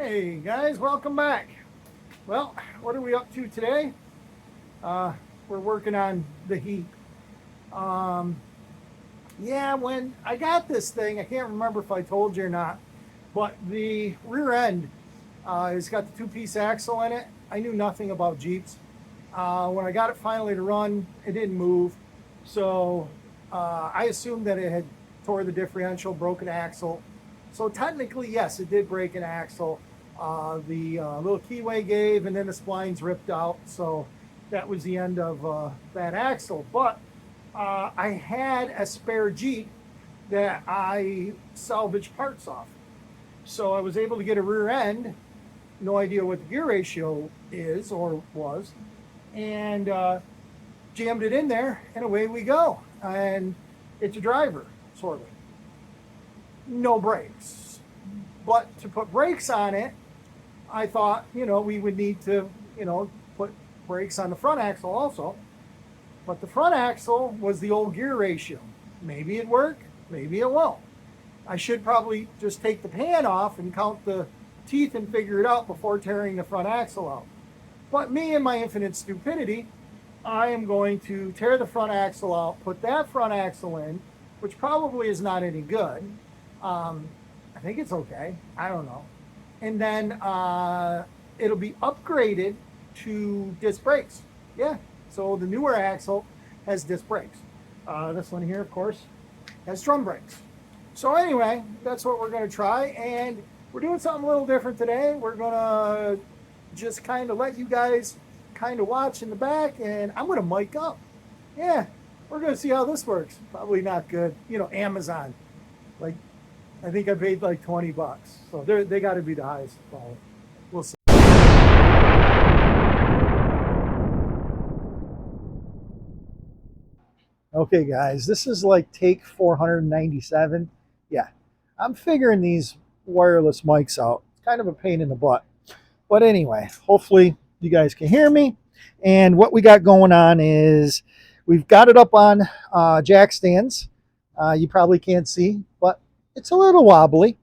Hey guys, welcome back. Well, what are we up to today? We're working on the heat. Um, yeah, when I got this thing, I can't remember if I told you or not, but the rear end has got the two-piece axle in it. I knew nothing about Jeeps. When I got it finally to run, it didn't move. So I assumed that it had tore the differential, broken axle. So technically, yes, it did break an axle. The little keyway gave, and then the splines ripped out. So that was the end of that axle. But I had a spare Jeep that I salvaged parts off. So I was able to get a rear end, no idea what the gear ratio is or was, and jammed it in there, and away we go. And it's a driver, sort of. No brakes. But to put brakes on it, I thought, we would need to, put brakes on the front axle also. But the front axle was the old gear ratio. Maybe it worked, maybe it won't. I should probably just take the pan off and count the teeth and figure it out before tearing the front axle out. But me and my infinite stupidity, I am going to tear the front axle out, put that front axle in, which probably is not any good. I think it's okay. I don't know. And then it'll be upgraded to disc brakes. Yeah. So the newer axle has disc brakes. This one here, of course, has drum brakes. So anyway, that's what we're going to try. And we're doing something a little different today. We're going to just kind of let you guys kind of watch in the back, and I'm going to mic up. Yeah, we're going to see how this works. Probably not good. Amazon. Like, I think I paid like $20. So they got to be the highest quality. We'll see. Okay, guys, this is like take 497. Yeah, I'm figuring these wireless mics out. It's kind of a pain in the butt. But anyway, hopefully you guys can hear me. And what we got going on is we've got it up on jack stands. You probably can't see, but it's a little wobbly.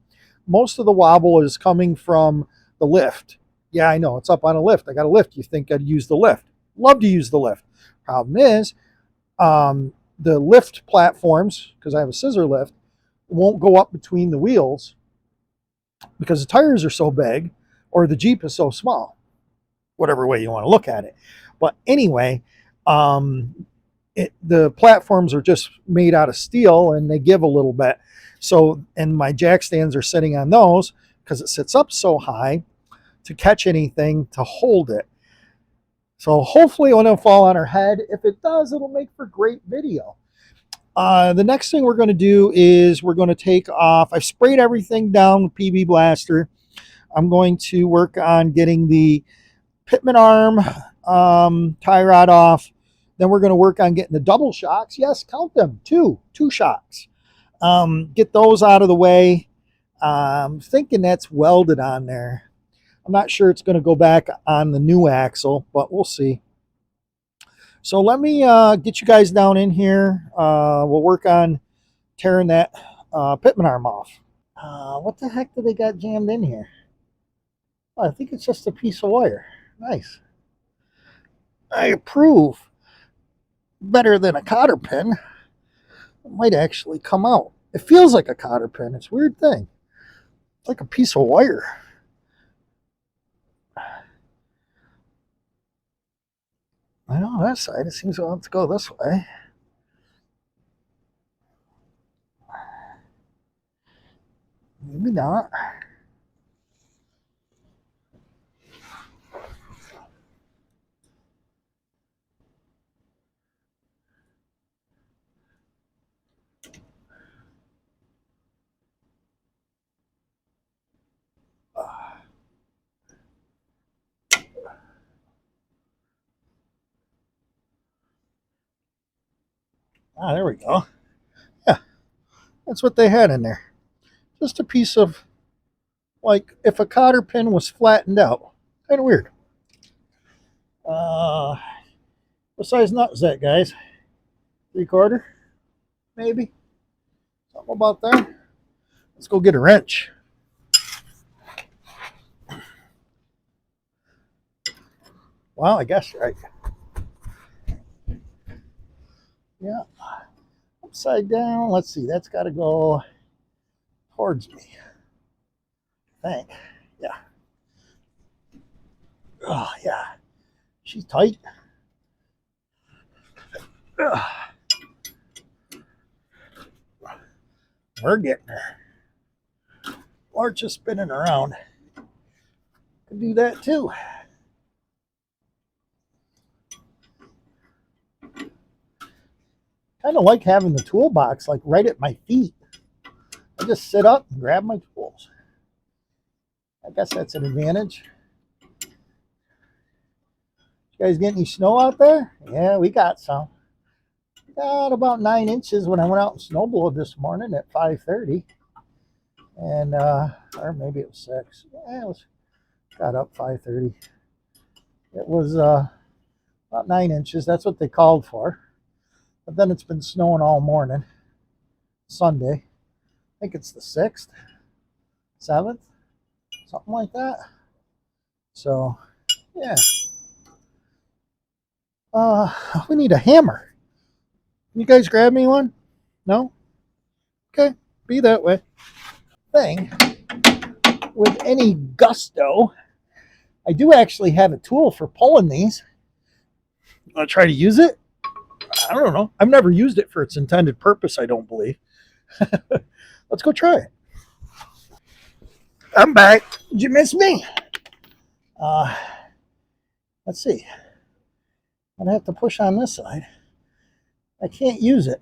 Most of the wobble is coming from the lift. Yeah, I know, it's up on a lift. I got a lift. You think I'd use the lift. Love to use the lift. Problem is, the lift platforms, because I have a scissor lift, won't go up between the wheels because the tires are so big or the Jeep is so small, whatever way you want to look at it. But anyway, the platforms are just made out of steel and they give a little bit. So, and my jack stands are sitting on those because it sits up so high to catch anything to hold it. So hopefully it won't fall on our head. If it does, it'll make for great video. The next thing we're going to do is we're going to take off. I've sprayed everything down with PB Blaster. I'm going to work on getting the Pitman arm tie rod off. Then we're going to work on getting the double shocks. Yes, count them. Two shocks. Get those out of the way. I'm thinking that's welded on there. I'm not sure it's going to go back on the new axle, but we'll see. So let me get you guys down in here. We'll work on tearing that Pitman arm off. What the heck do they got jammed in here? Oh, I think it's just a piece of wire. Nice. I approve. Better than a cotter pin. It might actually come out. It feels like a cotter pin. It's a weird thing. It's like a piece of wire. I know that side. It seems to want to go this way. Maybe not. There we go. Yeah, that's what they had in there. Just a piece of, like, if a cotter pin was flattened out. Kind of weird. What size nut is that, guys? 3/4? Maybe? Something about there? Let's go get a wrench. Well, I guess right. Yeah. Upside down. Let's see. That's got to go towards me. I think. Yeah. Oh, yeah. She's tight. Ugh. We're getting there. Or just spinning around. Could do that too. Kind of like having the toolbox like right at my feet. I just sit up and grab my tools. I guess that's an advantage. You guys get any snow out there? Yeah, we got some. Got about 9 inches when I went out and snowblowed this morning at 5:30, and or maybe it was 6. Yeah, it was got up 5:30. It was about 9 inches. That's what they called for. But then it's been snowing all morning. Sunday, I think it's the 6th, 7th, something like that. So yeah, we need a hammer. Can you guys grab me one? No? Okay, be that way. Thing with any gusto. I do actually have a tool for pulling these. Want to try to use it? I don't know. I've never used it for its intended purpose, I don't believe. Let's go try it. I'm back. Did you miss me? Uh, let's see. I'm going to have to push on this side. I can't use it.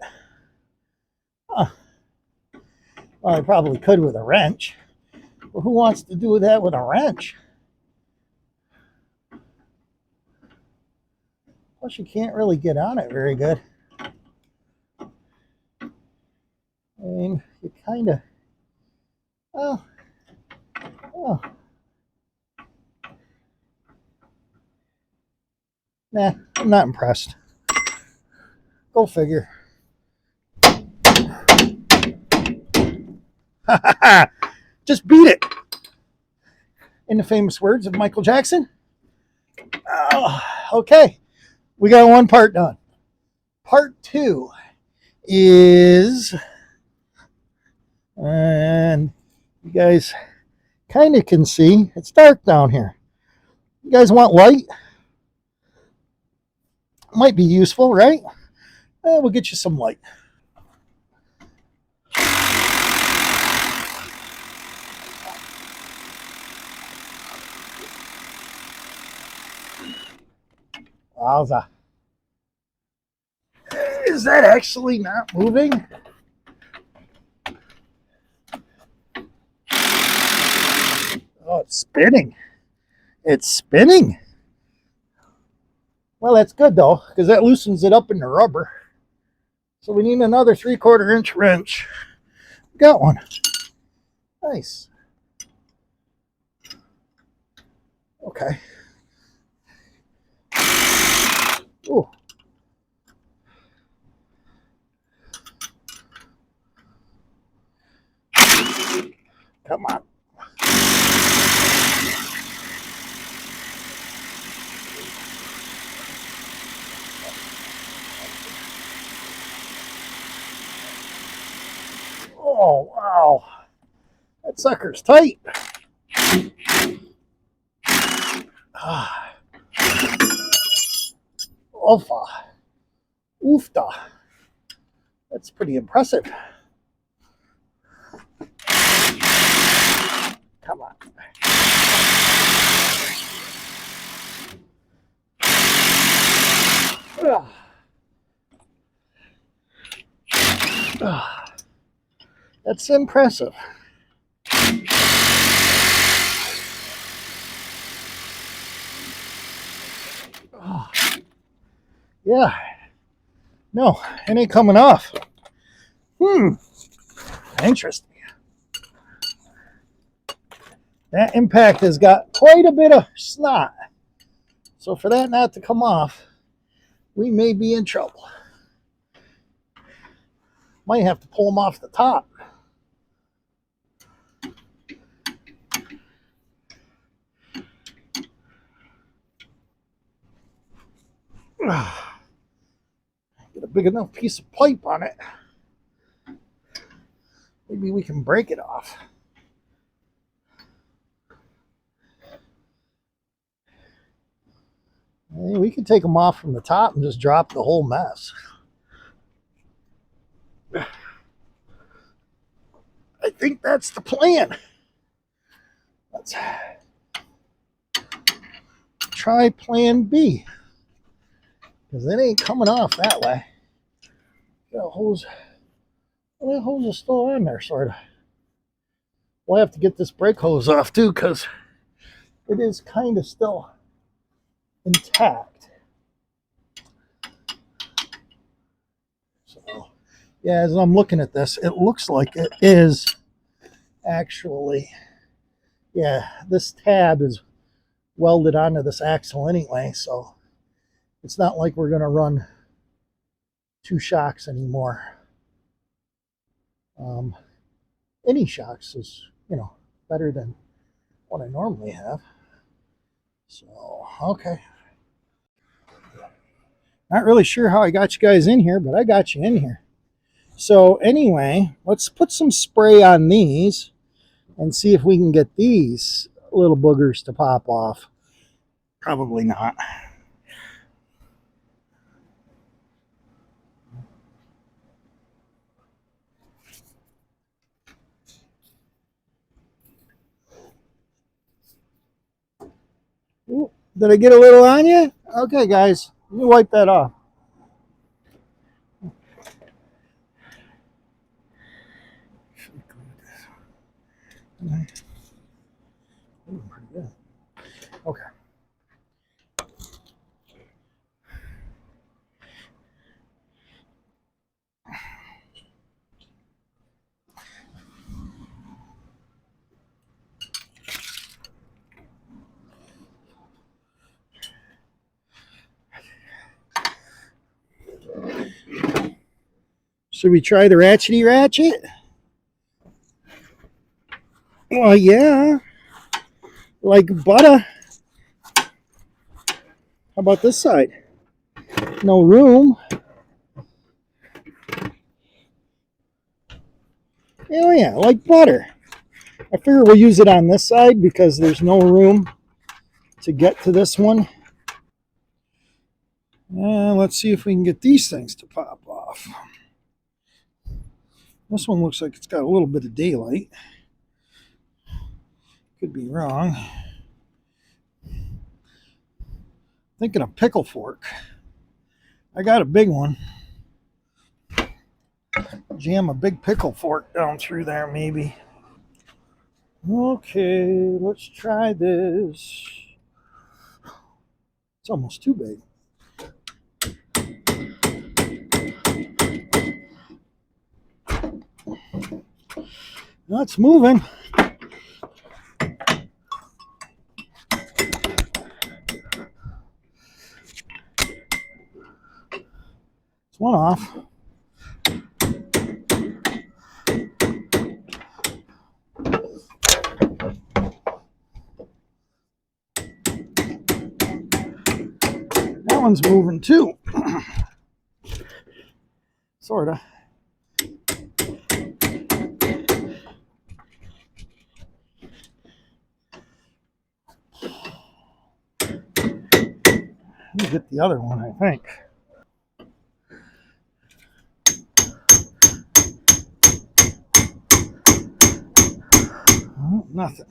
Huh. Well, I probably could with a wrench. But who wants to do that with a wrench? Plus, you can't really get on it very good. I mean, you kind of. Oh. Oh. Nah, I'm not impressed. Go figure. Just beat it. In the famous words of Michael Jackson. Oh, okay. We got one part done. Part 2 is, and you guys kind of can see, it's dark down here. You guys want light? Might be useful, right? We'll get you some light. Wowza. Is that actually not moving? Oh, it's spinning. It's spinning. Well, that's good though, because that loosens it up in the rubber. So we need another 3/4 inch wrench. Got one. Nice. Okay. Ooh. Come on. Oh, wow. That sucker's tight. Alpha. Oofta. That's pretty impressive. Come on. That's impressive. Yeah. No, it ain't coming off. Interesting. That impact has got quite a bit of snot. So for that not to come off, we may be in trouble. Might have to pull them off the top. Get a big enough piece of pipe on it. Maybe we can break it off. We can take them off from the top and just drop the whole mess. I think that's the plan. Let's try plan B, because it ain't coming off that way. Got a hose. Well, that hose is still on there, sort of. We'll have to get this brake hose off too, because it is kind of still intact. So, yeah, as I'm looking at this, it looks like it is actually, yeah, this tab is welded onto this axle anyway, so it's not like we're going to run two shocks anymore. Any shocks is, better than what I normally have. So, okay. Not really sure how I got you guys in here, but I got you in here. So anyway, let's put some spray on these and see if we can get these little boogers to pop off. Probably not. Ooh, did I get a little on you? Okay, guys, let me wipe that off. Pretty good. Okay. Should we try the ratchety ratchet? Well, yeah. Like butter. How about this side? No room. Oh yeah, like butter. I figure we'll use it on this side because there's no room to get to this one. Let's see if we can get these things to pop off. This one looks like it's got a little bit of daylight. Could be wrong. Thinking of pickle fork. I got a big one. Jam a big pickle fork down through there maybe. Okay, let's try this. It's almost too big. No, it's moving. It's one off. That one's moving too. Sorta. Let me get the other one, I think. Oh, nothing.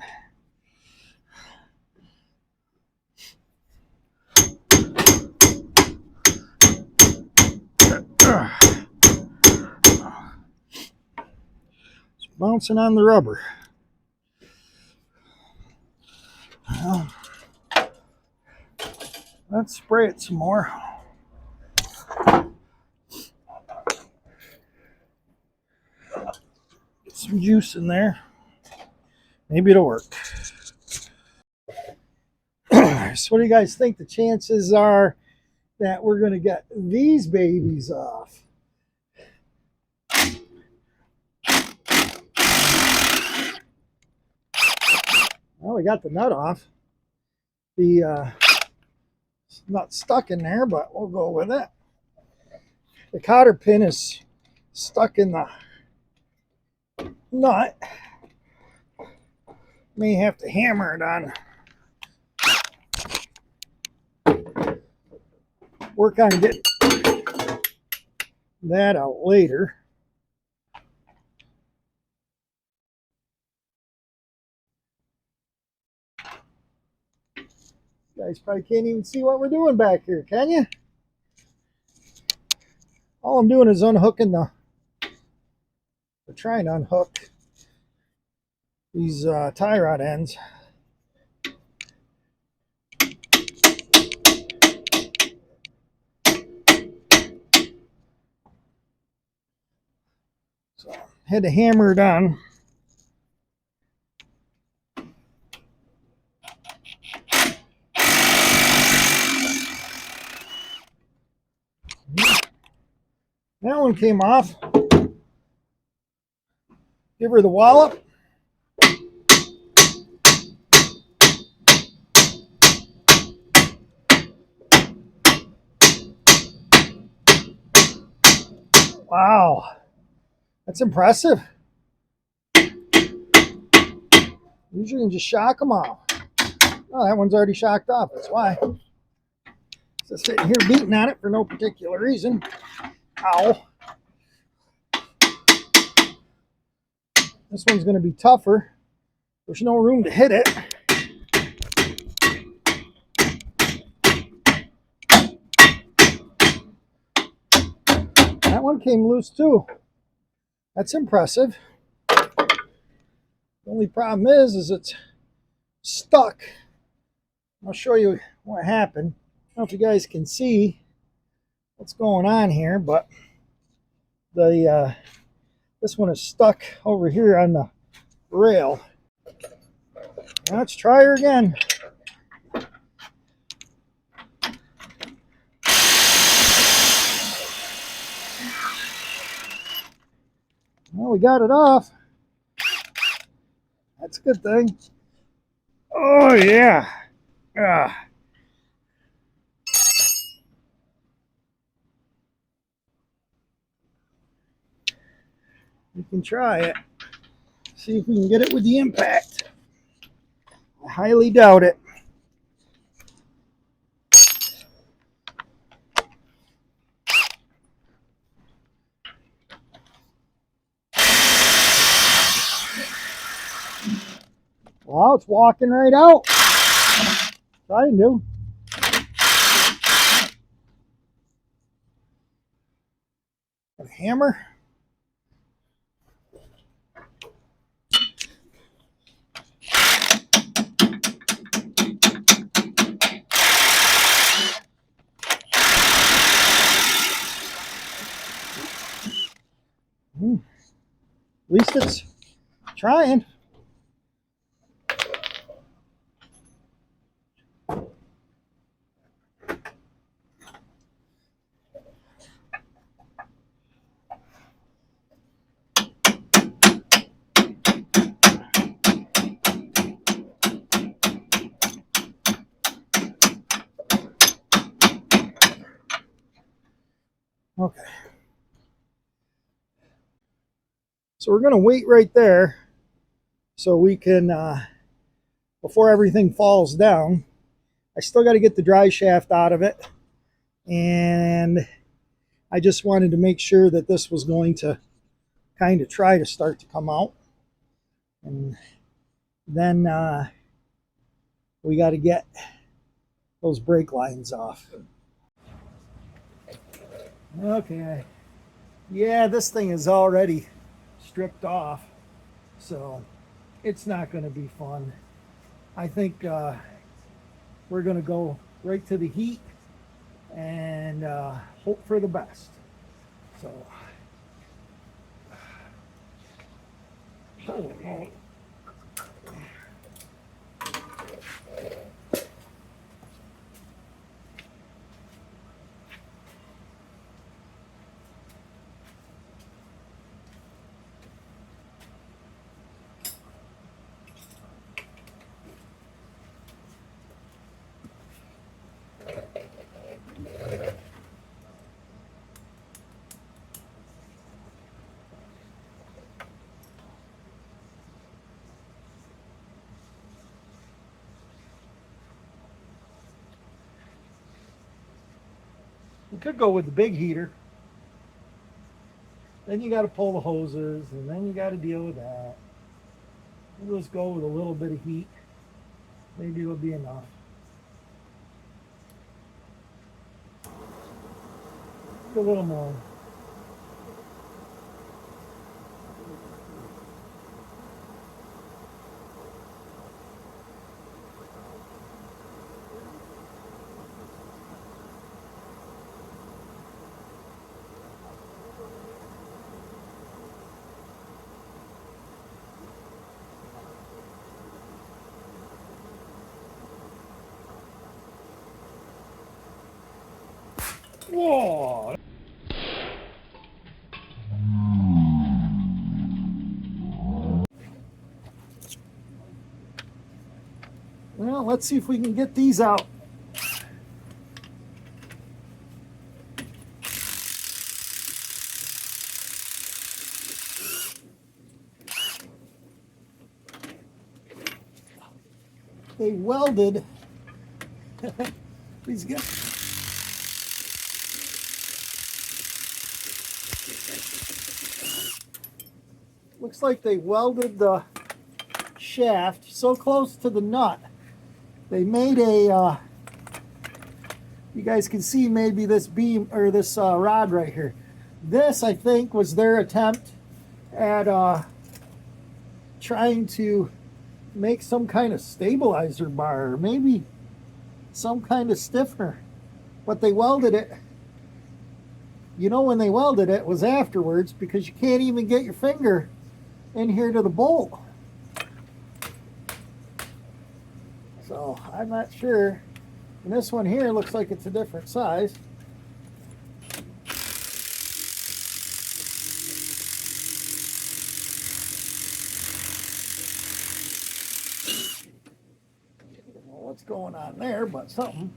It's bouncing on the rubber. Well, let's spray it some more. Get some juice in there. Maybe it'll work. So what do you guys think the chances are that we're going to get these babies off? Well, we got the nut off. The It's not stuck in there, but we'll go with it. The cotter pin is stuck in the nut. May have to hammer it on. Work on getting that out later. You guys probably can't even see what we're doing back here, can you? All I'm doing is unhooking the trying to unhook these tie rod ends. So had to hammer it on. That one came off. Give her the wallop. Wow, that's impressive. Usually you can just shock them off. Oh, that one's already shocked off. That's why. Just sitting here beating on it for no particular reason. Ow. This one's going to be tougher. There's no room to hit it. That one came loose too. That's impressive. The only problem is it's stuck. I'll show you what happened. I don't know if you guys can see what's going on here, but this one is stuck over here on the rail. Now let's try her again. Well, we got it off. That's a good thing. Oh yeah. We can try it. See if we can get it with the impact. I highly doubt it. Well, it's walking right out. Trying to. A hammer. At least it's trying. Okay. So we're going to wait right there so we can, before everything falls down, I still got to get the dry shaft out of it. And I just wanted to make sure that this was going to kind of try to start to come out. And then we got to get those brake lines off. Okay. Yeah, this thing is already stripped off, so it's not going to be fun. I think we're going to go right to the heat and hope for the best. So, oh. could go with the big heater. Then you got to pull the hoses, and then you got to deal with that. We'll just go with a little bit of heat. Maybe it'll be enough. A little more. Whoa! Well, let's see if we can get these out. They welded these guys. Looks like they welded the shaft so close to the nut. They made a, you guys can see maybe this beam or this rod right here. This, I think, was their attempt at trying to make some kind of stabilizer bar, or maybe some kind of stiffener. But they welded it. You know, when they welded it was afterwards, because you can't even get your finger in here to the bolt. So I'm not sure. And this one here looks like it's a different size. I don't know what's going on there, but something.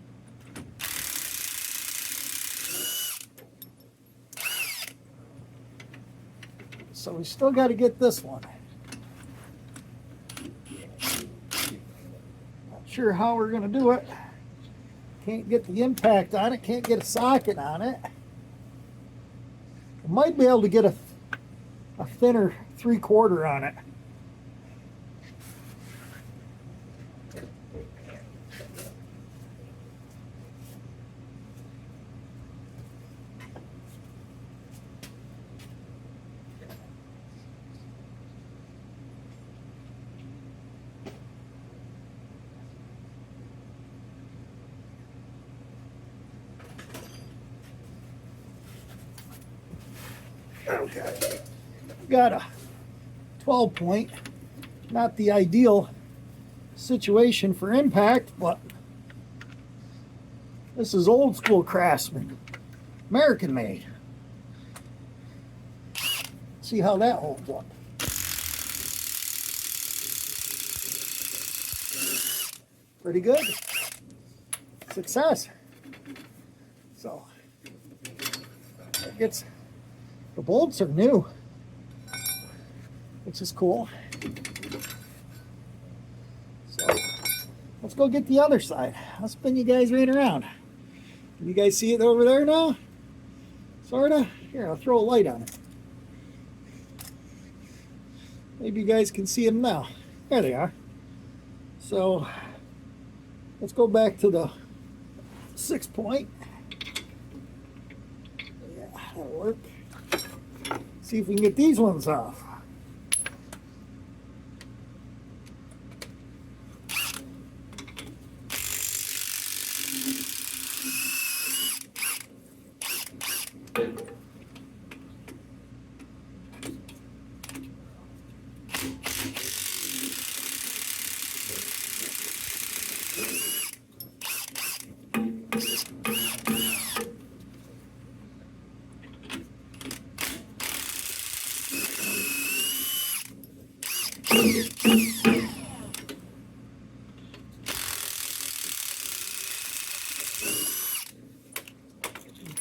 So we still got to get this one. Not sure how we're going to do it. Can't get the impact on it. Can't get a socket on it. I might be able to get a thinner 3/4 on it. Okay. Got a 12 point. Not the ideal situation for impact, but this is old school Craftsman. American made. See how that holds up. Pretty good. Success. So it gets, the bolts are new, which is cool. So let's go get the other side. I'll spin you guys right around. Can you guys see it over there now? Sorta. Here, I'll throw a light on it. Maybe you guys can see them now. There they are. So let's go back to the 6 point. Yeah, that'll work. See if we can get these ones off.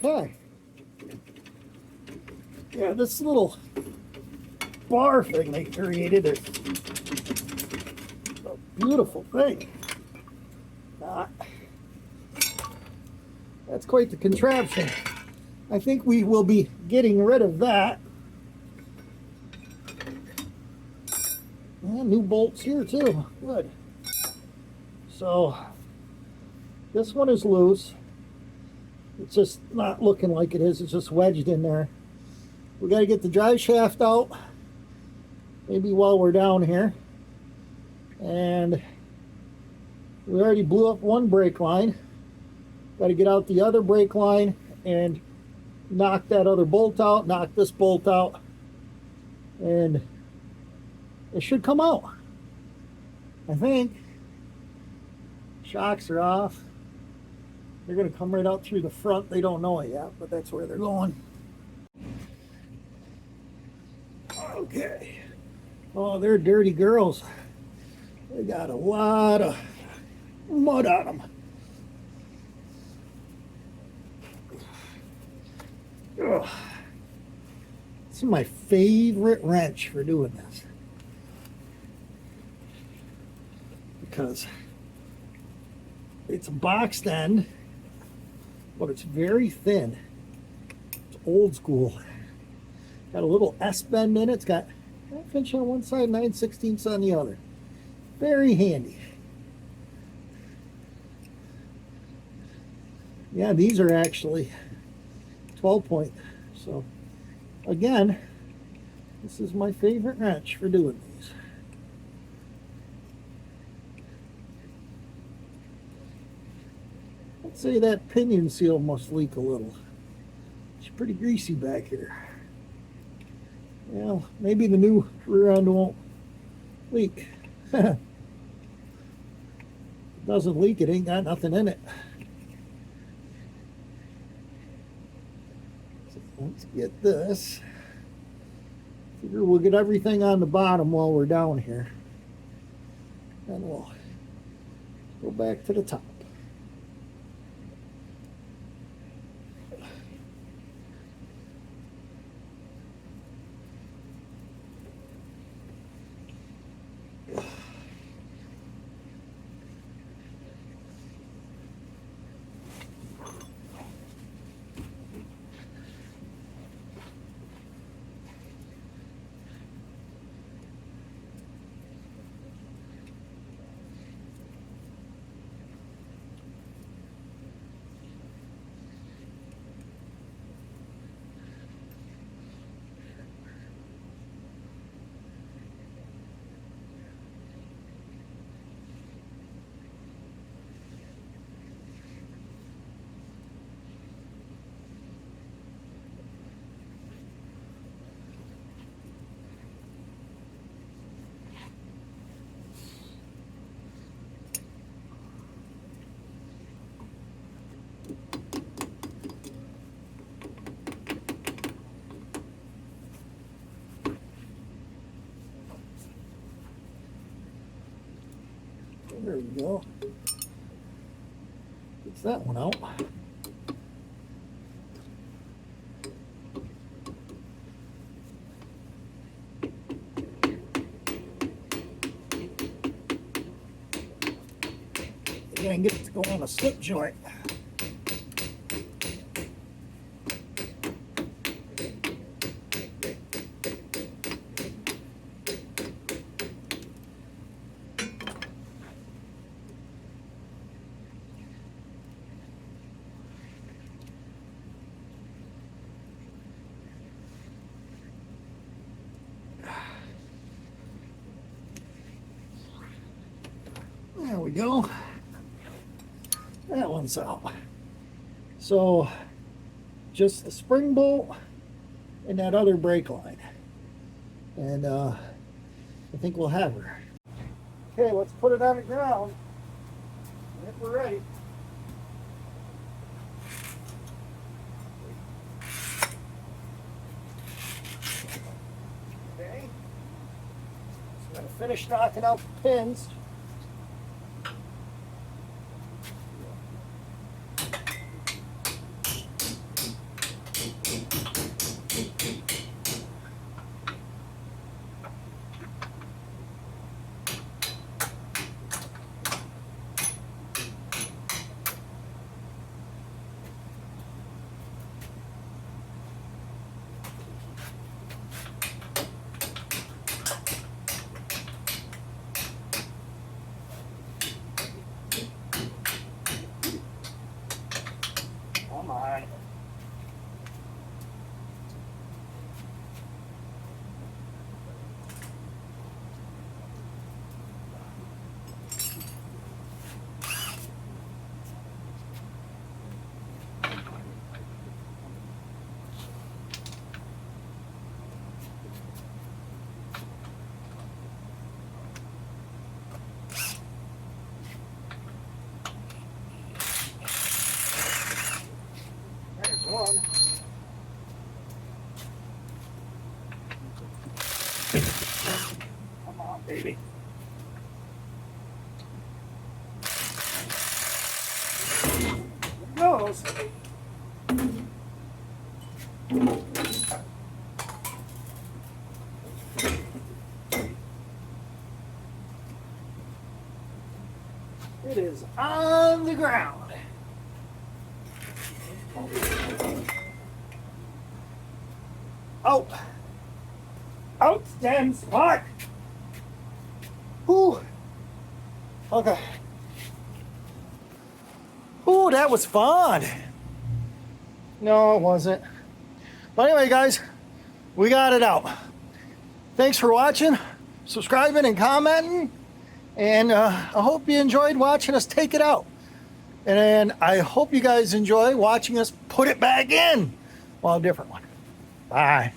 Okay. Yeah, this little bar thing they created is a beautiful thing. Not. That's quite the contraption. I think we will be getting rid of that. And new bolts here too. Good. So this one is loose. It's just not looking like it is. It's just wedged in there. We got to get the drive shaft out. Maybe while we're down here. And we already blew up one brake line. Got to get out the other brake line and knock that other bolt out, knock this bolt out, and it should come out. I think. Shocks are off. They're going to come right out through the front. They don't know it yet, but that's where they're going. Okay. Oh, they're dirty girls. They got a lot of mud on them. Ugh. This is my favorite wrench for doing this. Because it's a boxed end, but it's very thin. It's old school. Got a little S bend in it. It's got 1/2 inch on one side, 9/16 on the other. Very handy. Yeah, these are actually 12 point. So again, this is my favorite wrench for doing these. I'd say that pinion seal must leak a little. It's pretty greasy back here. Well, maybe the new rear end won't leak. If it doesn't leak, it ain't got nothing in it. So let's get this. Figure we'll get everything on the bottom while we're down here. And we'll go back to the top. There we go. Gets that one out. Again, get it to go on a slip joint. There we go. That one's out. So just the spring bolt and that other brake line. And I think we'll have her. Okay, let's put it on the ground. If we're ready. Okay. So I'm going to finish knocking out the pins. goes. It is on the ground. Out. Out, damn spot. Whew. Okay. Ooh, that was fun. No, it wasn't. But anyway, guys, we got it out. Thanks for watching, subscribing, and commenting. And I hope you enjoyed watching us take it out. And I hope you guys enjoy watching us put it back in. Well, a different one. Bye.